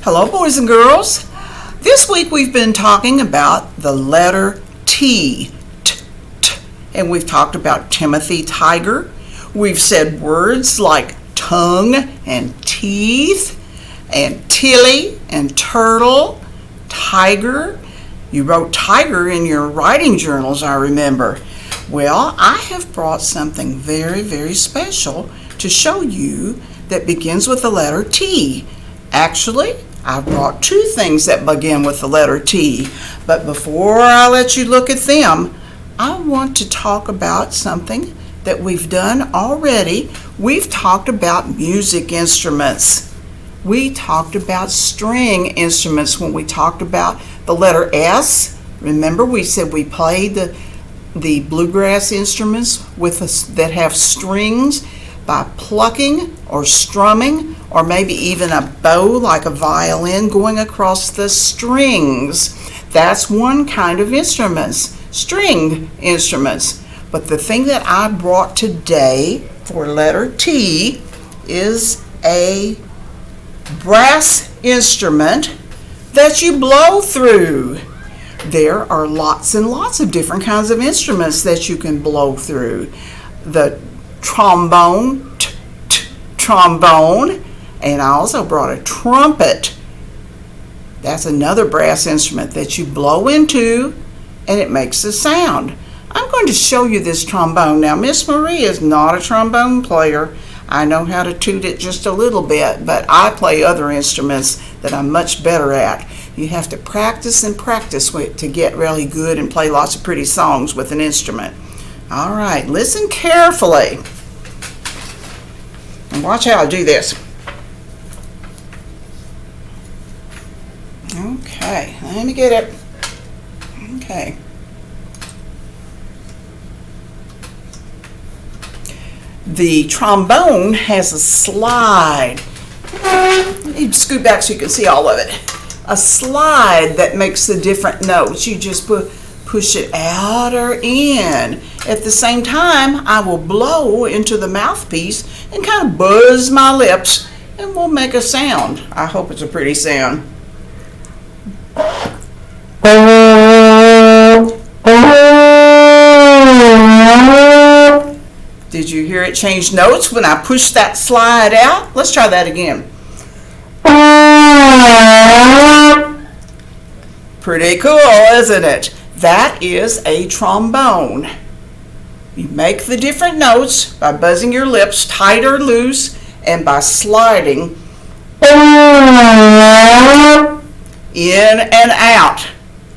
Hello, boys and girls. This week we've been talking about the letter T. And we've talked about Timothy Tiger. We've said words like tongue and teeth and Tilly and turtle, tiger. You wrote tiger in your writing journals, I remember. Well, I have brought something very, very special to show you that begins with the letter T. Actually, I've brought two things that begin with the letter T. But before I let you look at them, I want to talk about something that we've done already. We've talked about music instruments. We talked about string instruments when we talked about the letter S. Remember, we said we played the bluegrass instruments that have strings by plucking or strumming, or maybe even a bow like a violin going across the strings. That's one kind of instruments, string instruments. But the thing that I brought today for letter T is a brass instrument that you blow through. There are lots and lots of different kinds of instruments that you can blow through. The trombone, trombone, and I also brought a trumpet. That's another brass instrument that you blow into and it makes a sound. I'm going to show you this trombone. Now, Miss Marie is not a trombone player. I know how to toot it just a little bit, but I play other instruments that I'm much better at. You have to practice and practice to get really good and play lots of pretty songs with an instrument. All right, listen carefully. And watch how I do this. Okay, let me get it. Okay. The trombone has a slide. You scoot back so you can see all of it. A slide that makes the different notes. You just push it out or in. At the same time, I will blow into the mouthpiece and kind of buzz my lips, and we'll make a sound. I hope it's a pretty sound. Did you hear it change notes when I pushed that slide out? Let's try that again. Pretty cool, isn't it? That is a trombone. You make the different notes by buzzing your lips tight or loose and by sliding in and out.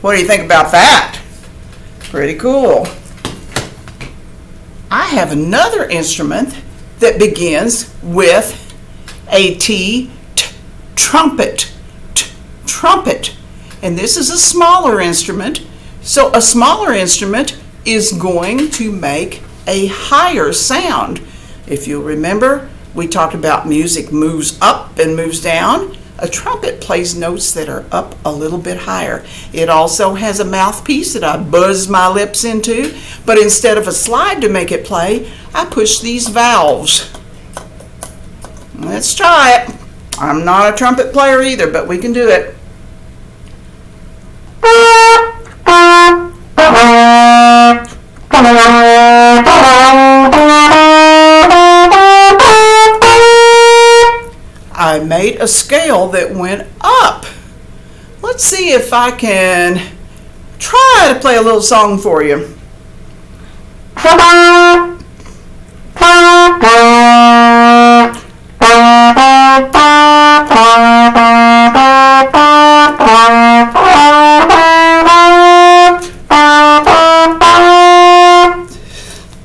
What do you think about that? Pretty cool. I have another instrument that begins with a T, trumpet, trumpet. And this is a smaller instrument. So a smaller instrument is going to make a higher sound. If you'll remember, we talked about music moves up and moves down. A trumpet plays notes that are up a little bit higher. It also has a mouthpiece that I buzz my lips into, but instead of a slide to make it play, I push these valves. Let's try it. I'm not a trumpet player either, but we can do it. I made a scale that went up. Let's see if I can try to play a little song for you.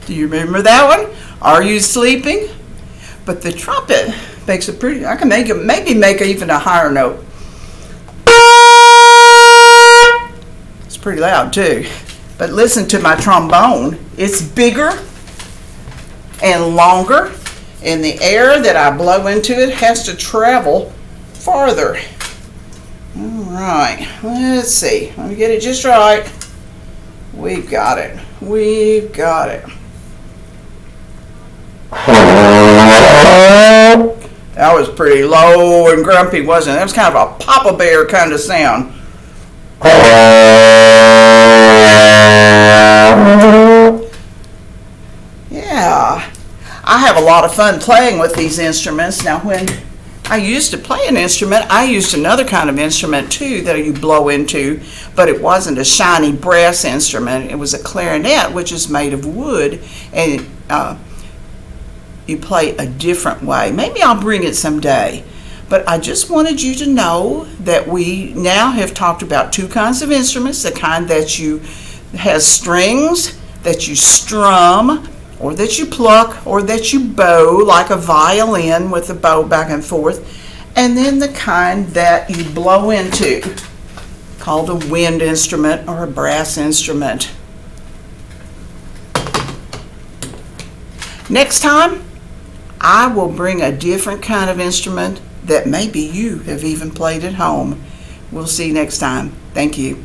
Do you remember that one? Are you sleeping? But the trumpet makes a pretty, I can maybe make even a higher note. It's pretty loud too. But listen to my trombone. It's bigger and longer, and the air that I blow into it has to travel farther. All right, let's see. Let me get it just right. We've got it. We've got it. That was pretty low and grumpy, wasn't it? That was kind of a Papa Bear kind of sound. Yeah, I have a lot of fun playing with these instruments. Now, when I used to play an instrument, I used another kind of instrument too that you blow into, but it wasn't a shiny brass instrument. It was a clarinet, which is made of wood, and you play a different way. Maybe I'll bring it someday. But I just wanted you to know that we now have talked about two kinds of instruments, the kind that you has strings, that you strum, or that you pluck, or that you bow, like a violin with a bow back and forth, and then the kind that you blow into, called a wind instrument or a brass instrument. Next time, I will bring a different kind of instrument that maybe you have even played at home. We'll see you next time. Thank you.